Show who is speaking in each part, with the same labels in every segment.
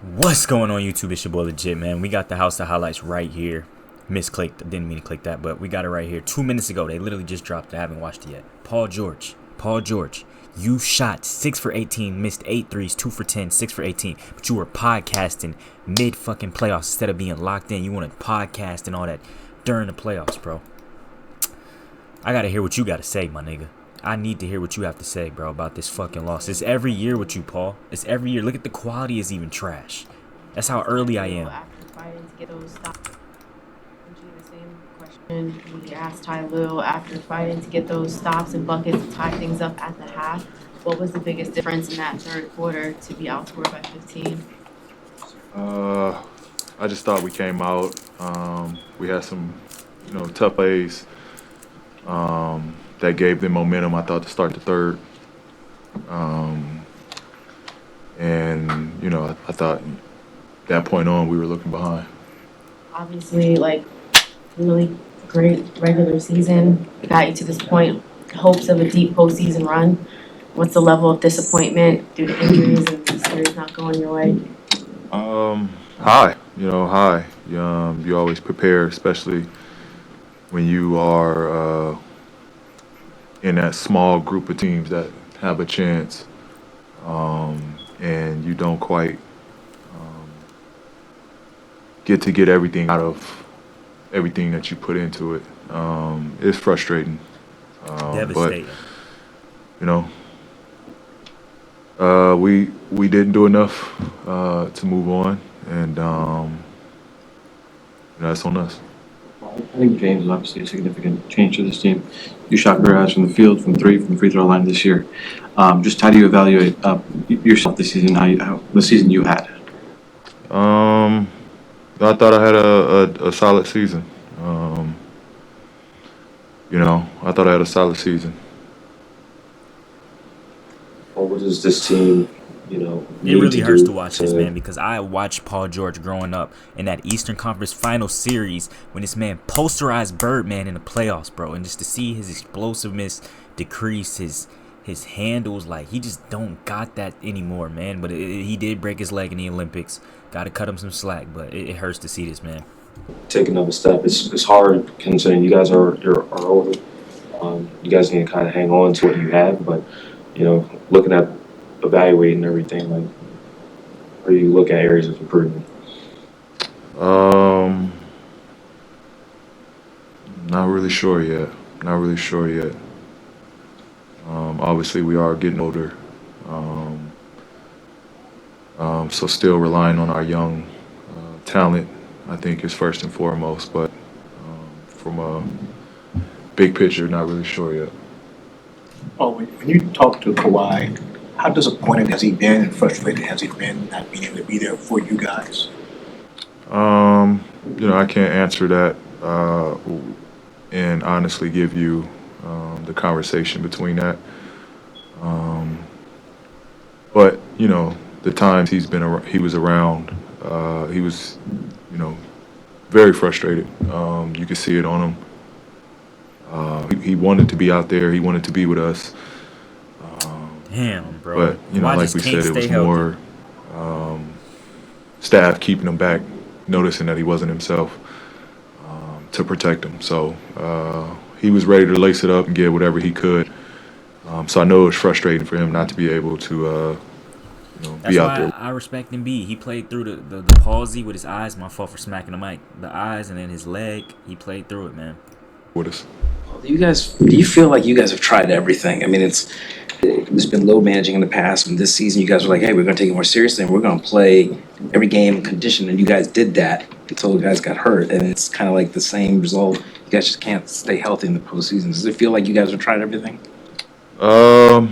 Speaker 1: What's going on YouTube? It's your boy Lvgit, man. We got the house of highlights right here. Misclicked. Didn't mean to click that, but we got it right here. 2 minutes ago. They literally just dropped it. I haven't watched it yet. Paul George, you shot 6 for 18, missed 8 threes, 2 for 10, 6 for 18. But you were podcasting mid fucking playoffs instead of being locked in. You want to podcast and all that during the playoffs, bro. I gotta hear what you gotta say, my nigga. I need to hear what you have to say, bro, about this fucking loss. It's every year with you, Paul. It's every year. Look at the quality is even trash. That's how early I am.
Speaker 2: After fighting to get those stops. The same question we asked Ty Lue after fighting to get those stops and buckets to tie things up at the half. What was the biggest difference in that third quarter to be outscored by 15?
Speaker 3: I just thought we came out. We had some, tough plays that gave them momentum, I thought, to start the third. I thought that point on we were looking behind.
Speaker 2: Obviously, really great regular season. Got you to this point. Hopes of a deep postseason run. What's the level of disappointment due to injuries and the series not going your way?
Speaker 3: High. You always prepare, especially when you are in that small group of teams that have a chance, and you don't quite get everything out of everything that you put into it. It's frustrating,
Speaker 1: Devastating.
Speaker 3: but we didn't do enough to move on, and that's on us.
Speaker 4: I think James is obviously a significant change to this team. You shot very high from the field, from the free throw line this year. Just how do you evaluate yourself this season? The season you had?
Speaker 3: I thought I had a solid season. I thought I had a solid season.
Speaker 5: Or what does this team,
Speaker 1: It
Speaker 5: need
Speaker 1: really
Speaker 5: to
Speaker 1: hurts
Speaker 5: do
Speaker 1: to watch this, man, because I watched Paul George growing up in that Eastern Conference Final Series when this man posterized Birdman in the playoffs, bro, and just to see his explosiveness decrease, his handles, he just don't got that anymore, man. But he did break his leg in the Olympics. Got to cut him some slack, but it hurts to see this, man.
Speaker 5: take another step? It's hard considering you guys are older. You guys need to kind of hang on to what you have, but looking at evaluating everything, where do you look at areas of improvement?
Speaker 3: Not really sure yet. Obviously, we are getting older, so still relying on our young talent, I think, is first and foremost. But from a big picture, not really sure yet.
Speaker 6: Oh, when you talk to Kawhi, how disappointed has he been and frustrated has he been not being able to be there for you guys?
Speaker 3: I can't answer that and honestly give you the conversation between that. But the times he was around, he was, very frustrated. You could see it on him. He wanted to be out there. He wanted to be with us.
Speaker 1: Damn, bro.
Speaker 3: But like we said, it was more staff keeping him back, noticing that he wasn't himself, to protect him. So he was ready to lace it up and get whatever he could. So I know it was frustrating for him not to be able to,
Speaker 1: That's
Speaker 3: be
Speaker 1: why
Speaker 3: out there.
Speaker 1: I respect him. He played through the palsy with his eyes. My fault for smacking the mic. The eyes and then his leg. He played through it, man.
Speaker 3: With us.
Speaker 7: Do you feel like you guys have tried everything? I mean, there's been load managing in the past, and this season you guys were like, hey, we're going to take it more seriously, and we're going to play every game in condition, and you guys did that until you guys got hurt, and it's kind of like the same result. You guys just can't stay healthy in the postseason. Does it feel like you guys have tried everything?
Speaker 3: Yeah.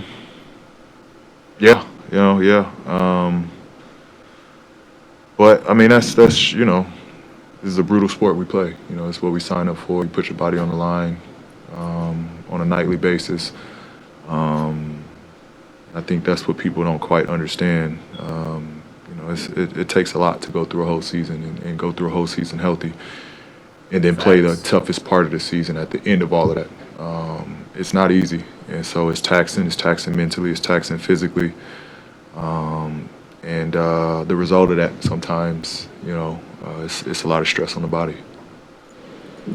Speaker 3: But I mean, that's this is a brutal sport we play. It's what we sign up for. You put your body on the line on a nightly basis. I think that's what people don't quite understand. It takes a lot to go through a whole season and go through a whole season healthy, and then play the toughest part of the season at the end of all of that. It's not easy, and so it's taxing. It's taxing mentally. It's taxing physically. and the result of that sometimes, it's a lot of stress on the body.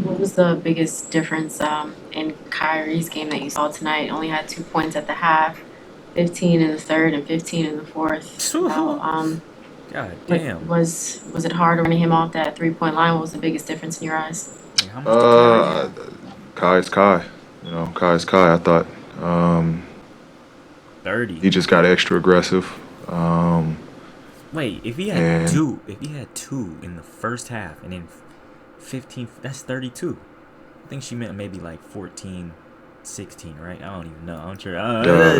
Speaker 2: What was the biggest difference in Kyrie's game that you saw tonight? Only had 2 points at the half, 15 in the third, and 15 in the fourth.
Speaker 1: God
Speaker 2: But
Speaker 1: damn.
Speaker 2: was it hard running him off that 3-point line? What was the biggest difference in your eyes?
Speaker 1: Like, how much did Kyrie have?
Speaker 3: Kai is Kai. Kai is Kai. I thought
Speaker 1: 30.
Speaker 3: he just got extra aggressive.
Speaker 1: Wait, if he had
Speaker 3: And
Speaker 1: two in the first half and then 15, that's 32. I think she meant maybe like 14, 16, right? I don't even know. I'm sure.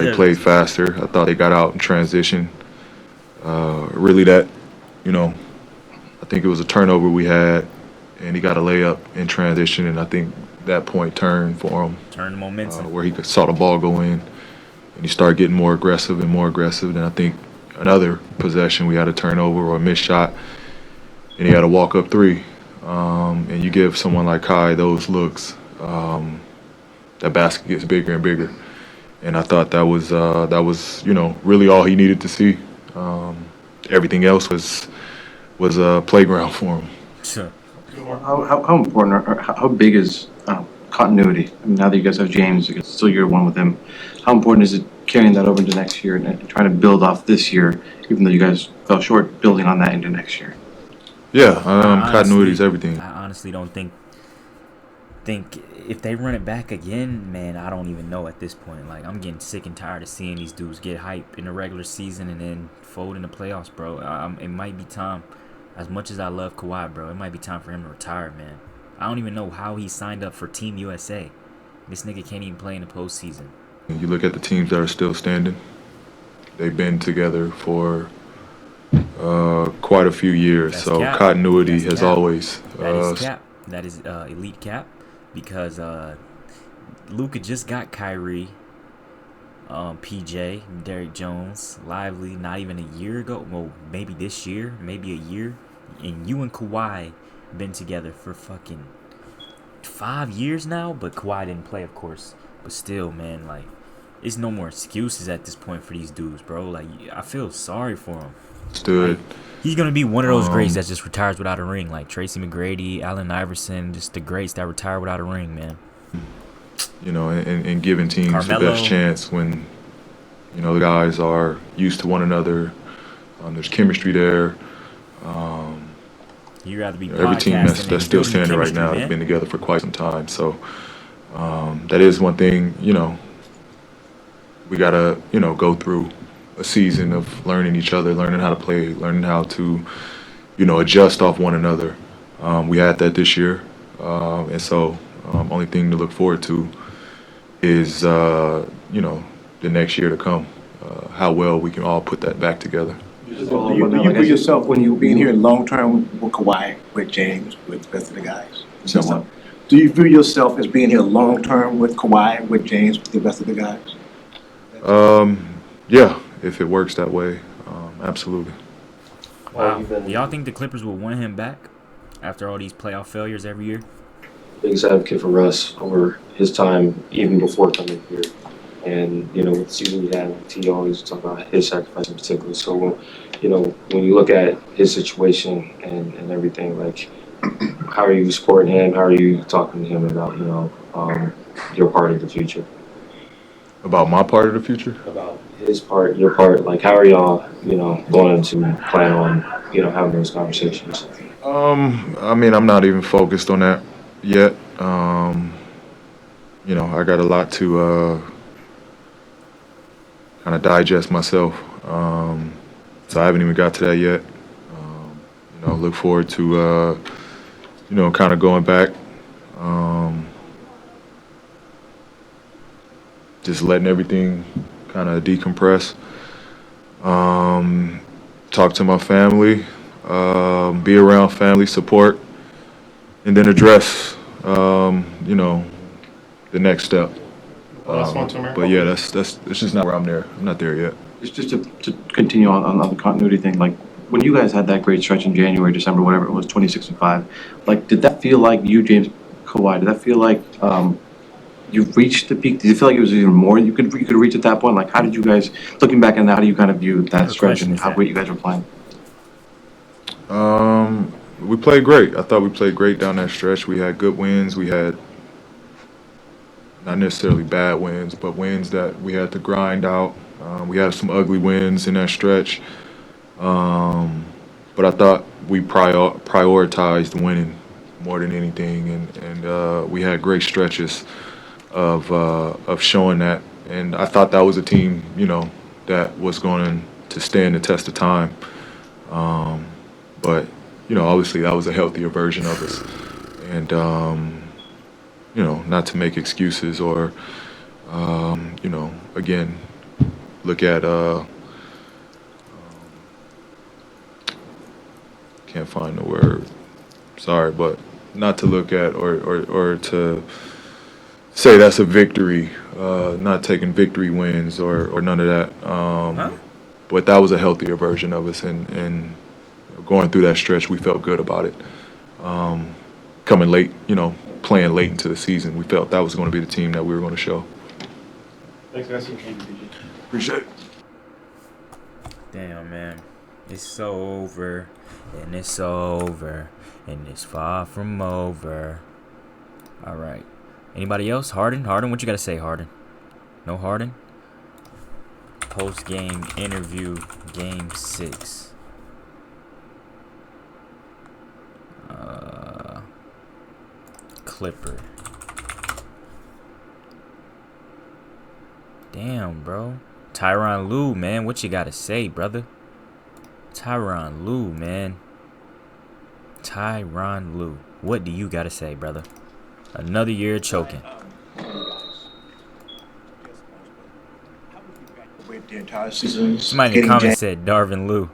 Speaker 3: they played faster. I thought they got out in transition. Really, I think it was a turnover we had, and he got a layup in transition, and I think that point turned for him,
Speaker 1: Turn the momentum.
Speaker 3: where he saw the ball go in, and he started getting more aggressive and more aggressive. And I think another possession we had a turnover or a missed shot, and he had a walk-up three. And you give someone like Kai those looks, that basket gets bigger and bigger. And I thought that was really all he needed to see. Everything else was a playground for him.
Speaker 1: Sure.
Speaker 4: How important or how big is continuity? I mean, now that you guys have James, it's still year one with him. How important is it carrying that over into next year and trying to build off this year, even though you guys fell short, building on that into next year?
Speaker 3: Yeah, continuity is everything.
Speaker 1: I honestly don't think if they run it back again, man, I don't even know at this point. Like, I'm getting sick and tired of seeing these dudes get hype in the regular season and then fold in the playoffs, bro. It might be time. As much as I love Kawhi, bro, it might be time for him to retire, man. I don't even know how he signed up for Team USA. This nigga can't even play in the postseason.
Speaker 3: You look at the teams that are still standing. They've been together for quite a few years,
Speaker 1: That's
Speaker 3: so
Speaker 1: cap.
Speaker 3: continuity
Speaker 1: That's
Speaker 3: has
Speaker 1: cap.
Speaker 3: always.
Speaker 1: That is cap. That is elite cap, because Luka just got Kyrie, PJ, Derrick Jones, Lively, not even a year ago. Well, maybe this year, maybe a year. And you and Kawhi been together for fucking 5 years now, but Kawhi didn't play, of course. But still, man, like, it's no more excuses at this point for these dudes, bro. Like, I feel sorry for him.
Speaker 3: Stood.
Speaker 1: He's going to be one of those greats that just retires without a ring, like Tracy McGrady, Allen Iverson, just the greats that retire without a ring, man.
Speaker 3: And giving teams
Speaker 1: Carmelo.
Speaker 3: the best chance when, the guys are used to one another. There's chemistry there.
Speaker 1: You'd rather be
Speaker 3: Every team
Speaker 1: podcasting
Speaker 3: that's
Speaker 1: than
Speaker 3: still
Speaker 1: building
Speaker 3: standing right
Speaker 1: chemistry,
Speaker 3: now
Speaker 1: man.
Speaker 3: has been together for quite some time. So that is one thing, we got to, go through a season of learning each other, learning how to play, learning how to, adjust off one another. We had that this year. And so only thing to look forward to is, the next year to come, how well we can all put that back together.
Speaker 6: Do you view yourself when you being here long term with Kawhi, with James, with the rest of the guys?
Speaker 4: Somewhat.
Speaker 6: Do you view yourself as being here long term with Kawhi, with James, with the rest of the guys?
Speaker 3: Yeah, if it works that way, absolutely.
Speaker 1: Wow. Do y'all think the Clippers will want him back after all these playoff failures every year?
Speaker 5: Biggest advocate for Russ over his time even before coming here. And, with the season he had, he always talk about his sacrifice in particular. So, when you look at his situation and everything, like, how are you supporting him? How are you talking to him about, your part of the future?
Speaker 3: About my part of the future?
Speaker 5: About his part, your part. Like, how are y'all, going to plan on, having those conversations?
Speaker 3: I'm not even focused on that yet. I got a lot to kind of digest myself. So I haven't even got to that yet. Look forward to, kind of going back. Just letting everything kind of decompress. Talk to my family. Be around family, support. And then address, the next step. But yeah, that's just not where I'm there. I'm not there yet.
Speaker 4: Just to continue on the continuity thing, like, when you guys had that great stretch in January, December, whatever it was, 26-5, like, did that feel like you, James, Kawhi, did that feel like you've reached the peak? Did you feel like it was even more you could reach at that point? Like, how did you guys, looking back on that, how do you kind of view that
Speaker 1: What
Speaker 4: stretch
Speaker 1: question
Speaker 4: and
Speaker 1: is
Speaker 4: how
Speaker 1: that?
Speaker 4: great you guys were playing?
Speaker 3: We played great. I thought we played great down that stretch. We had good wins. We had not necessarily bad wins, but wins that we had to grind out. We had some ugly wins in that stretch. But I thought we prioritized winning more than anything, and we had great stretches of showing that. And I thought that was a team, that was going to stand the test of time. But obviously that was a healthier version of us, and not to make excuses or again look at can't find the word. Sorry, but not to look at or to say that's a victory. Not taking victory wins or none of that.
Speaker 1: Huh?
Speaker 3: But that was a healthier version of us, and going through that stretch, we felt good about it. Coming late, playing late into the season, we felt that was going to be the team that we were going to show.
Speaker 6: Thanks, guys.
Speaker 3: Appreciate it.
Speaker 1: Damn, man. It's over, and it's over, and it's far from over. All right. Anybody else? Harden? Harden, what you got to say, Harden? No Harden? Post-game interview, Game 6. Clipper. Damn, bro. Tyronn Lue, man. What you got to say, brother? Tyronn Lue, man. Tyronn Lue. What do you got to say, brother? Another year choking.
Speaker 6: The entire season.
Speaker 1: Somebody in the comments said Darvin Lue.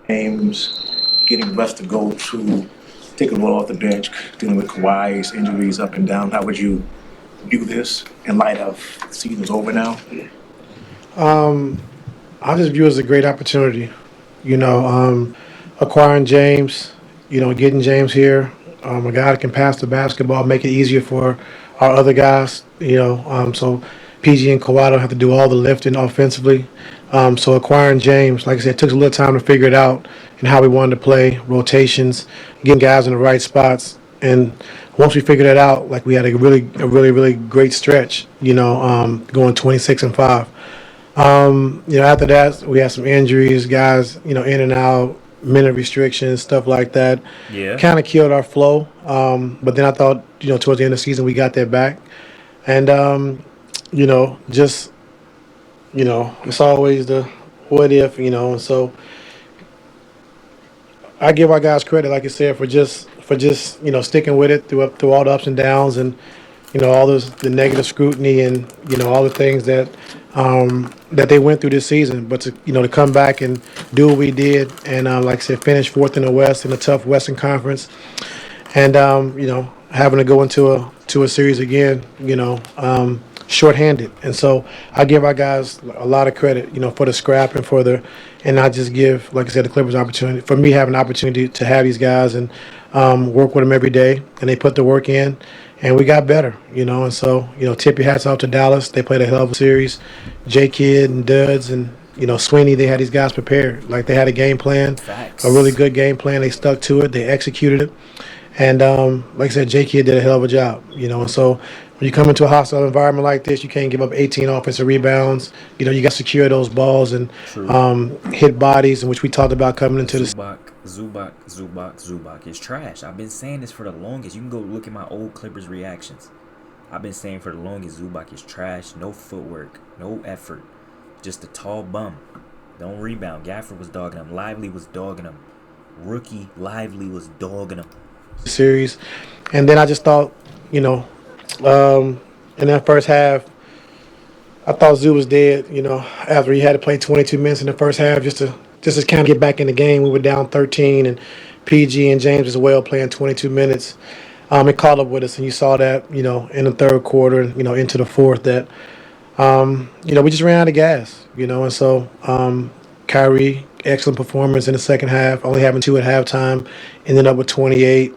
Speaker 6: Games, getting rest to go to, taking a load off the bench, dealing with Kawhi's injuries up and down. How would you view this in light of the season's over now?
Speaker 8: I just view it as a great opportunity. Acquiring James, getting James here, a guy that can pass the basketball, make it easier for our other guys. So PG and Kawhi don't have to do all the lifting offensively. So acquiring James, like I said, it took a little time to figure it out and how we wanted to play, rotations, getting guys in the right spots. And once we figured that out, like we had a really great stretch, going 26-5. After that, we had some injuries, guys, in and out, minute restrictions, stuff like that.
Speaker 1: Yeah.
Speaker 8: Kind of killed our flow. But then I thought, towards the end of the season, we got that back. And, it's always the what if, and so I give our guys credit, like I said, for just sticking with it through all the ups and downs and all the negative scrutiny and all the things that they went through this season. But to come back and do what we did and like I said, finish fourth in the West in a tough Western Conference, and having to go into a series again, shorthanded. And so I give our guys a lot of credit, for the scrap and I just give, like I said, the Clippers opportunity for me having an opportunity to have these guys and work with them every day, and they put the work in. And we got better, and so, tip your hats off to Dallas. They played a hell of a series. J-Kid and Duds and, Sweeney, they had these guys prepared. Like, they had a game plan,
Speaker 1: Facts.
Speaker 8: a really good game plan. They stuck to it. They executed it. And like I said, J-Kid did a hell of a job, and so when you come into a hostile environment like this, you can't give up 18 offensive rebounds. You got to secure those balls and hit bodies, in which we talked about coming into this.
Speaker 1: Zubac is trash. I've been saying this for the longest. You can go look at my old Clippers reactions. I've been saying for the longest, Zubac is trash. No footwork, no effort. Just a tall bum. Don't rebound. Gafford was dogging him. Lively was dogging him. Rookie Lively was dogging him.
Speaker 8: Series. And then I just thought, in that first half, I thought Zoo was dead, after he had to play 22 minutes in the first half just to kind of get back in the game. We were down 13, and PG and James as well playing 22 minutes. It caught up with us, and you saw that, in the third quarter, into the fourth, that, we just ran out of gas, and so Kyrie, excellent performance in the second half, only having 2 at halftime, ended up with 28.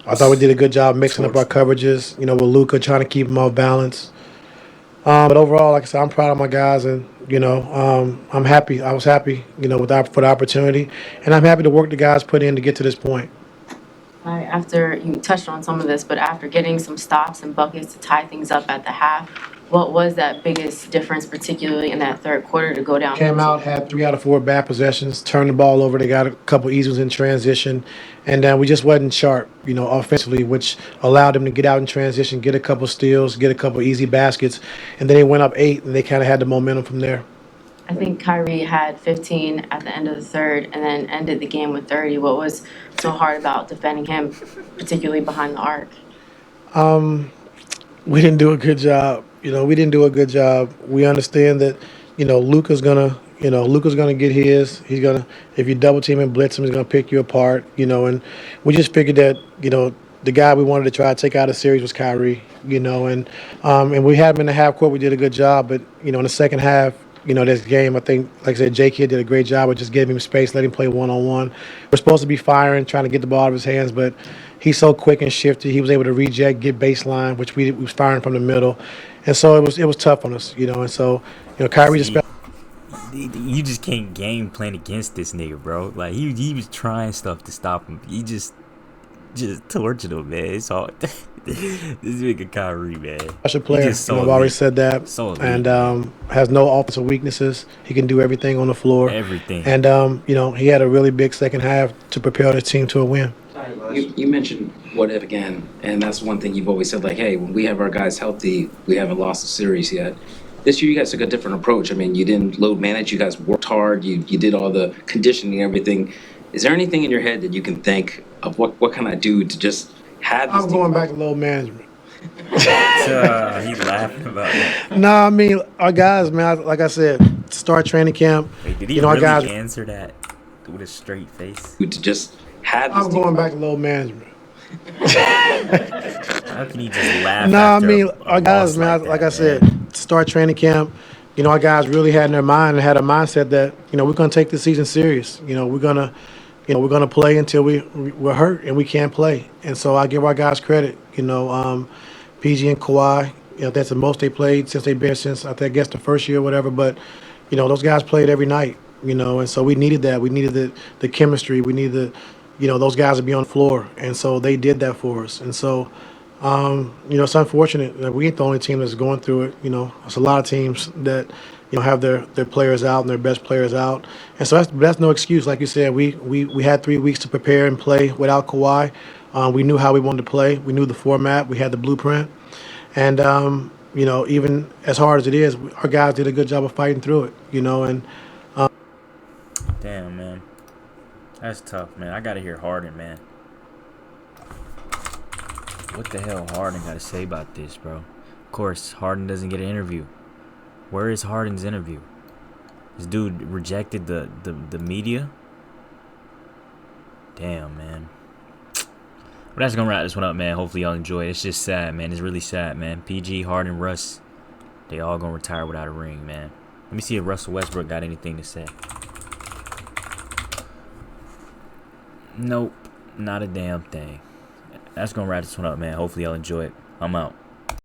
Speaker 8: I thought we did a good job mixing up our coverages, with Luka trying to keep him off balance. But overall, like I said, I'm proud of my guys, and I'm happy. I was happy, for the opportunity, and I'm happy to work the guys put in to get to this point.
Speaker 2: After you touched on some of this, but after getting some stops and buckets to tie things up at the half, what was that biggest difference, particularly in that third quarter, to go down?
Speaker 8: Came out, had 3 out of 4 bad possessions, turned the ball over. They got a couple easy ones in transition, and we just wasn't sharp, offensively, which allowed them to get out in transition, get a couple steals, get a couple easy baskets, and then they went up 8, and they kind of had the momentum from there.
Speaker 2: I think Kyrie had 15 at the end of the third and then ended the game with 30. What was so hard about defending him, particularly behind the arc?
Speaker 8: We didn't do a good job. We didn't do a good job. We understand that, Luka's gonna get his. He's gonna, if you double team and blitz him, he's gonna pick you apart. And we just figured that, the guy we wanted to try to take out of the series was Kyrie. And we had him in the half court. We did a good job, but in the second half, this game, I think, like I said, J-Kid did a great job of just giving him space, letting him play one-on-one. We're supposed to be firing, trying to get the ball out of his hands, but he's so quick and shifty. He was able to reject, get baseline, which we was firing from the middle. And so it was tough on us, And so, Kyrie just felt.
Speaker 1: You just can't game plan against this nigga, bro. Like, he was trying stuff to stop him. He just tortured him, man. It's hard. This nigga Kyrie, man.
Speaker 8: Special player. I've already said that.
Speaker 1: So
Speaker 8: and has no offensive weaknesses. He can do everything on the floor.
Speaker 1: Everything.
Speaker 8: And he had a really big second half to prepare the team to a win.
Speaker 7: You mentioned what if again, and that's one thing you've always said, like, hey, when we have our guys healthy, we haven't lost a series yet. This year you guys took a different approach. I mean, you didn't load manage. You guys worked hard. You did all the conditioning and everything. Is there anything in your head that you can think of what can I do to just have this?
Speaker 8: I'm going back to load management.
Speaker 1: He's laughing about it.
Speaker 8: No, I mean, our guys, man, like I said, start training camp.
Speaker 1: Wait, did he
Speaker 8: our
Speaker 1: really
Speaker 8: guys
Speaker 1: answer that with a straight face?
Speaker 7: To just have this
Speaker 8: I'm going back to load management.
Speaker 1: How can he just laugh?
Speaker 8: No, I mean,
Speaker 1: a
Speaker 8: our guys,
Speaker 1: loss
Speaker 8: man, like I
Speaker 1: that,
Speaker 8: said, start training camp. Our guys really had in their mind and had a mindset that, we're going to take this season serious. We're going to play until we're hurt and we can't play. And so I give our guys credit. PG and Kawhi, that's the most they played since they've been since, I guess, the first year or whatever. But, those guys played every night, and so we needed that. We needed the chemistry. We needed those guys to be on the floor. And so they did that for us. And so, it's unfortunate that we ain't the only team that's going through it. There's a lot of teams that, have their players out and their best players out. And so that's no excuse. Like you said, we had 3 weeks to prepare and play without Kawhi. We knew how we wanted to play. We knew the format. We had the blueprint. And, even as hard as it is, our guys did a good job of fighting through it, and
Speaker 1: damn, man. That's tough, man. I got to hear Harden, man. What the hell Harden got to say about this, bro? Of course, Harden doesn't get an interview. Where is Harden's interview? This dude rejected the media? Damn, man. But that's gonna wrap this one up, man. Hopefully y'all enjoy it. It's just sad, man. It's really sad, man. PG, Harden, Russ, they all gonna retire without a ring, man. Let me see if Russell Westbrook got anything to say. Nope, not a damn thing. That's gonna wrap this one up, man. Hopefully y'all enjoy it. I'm out.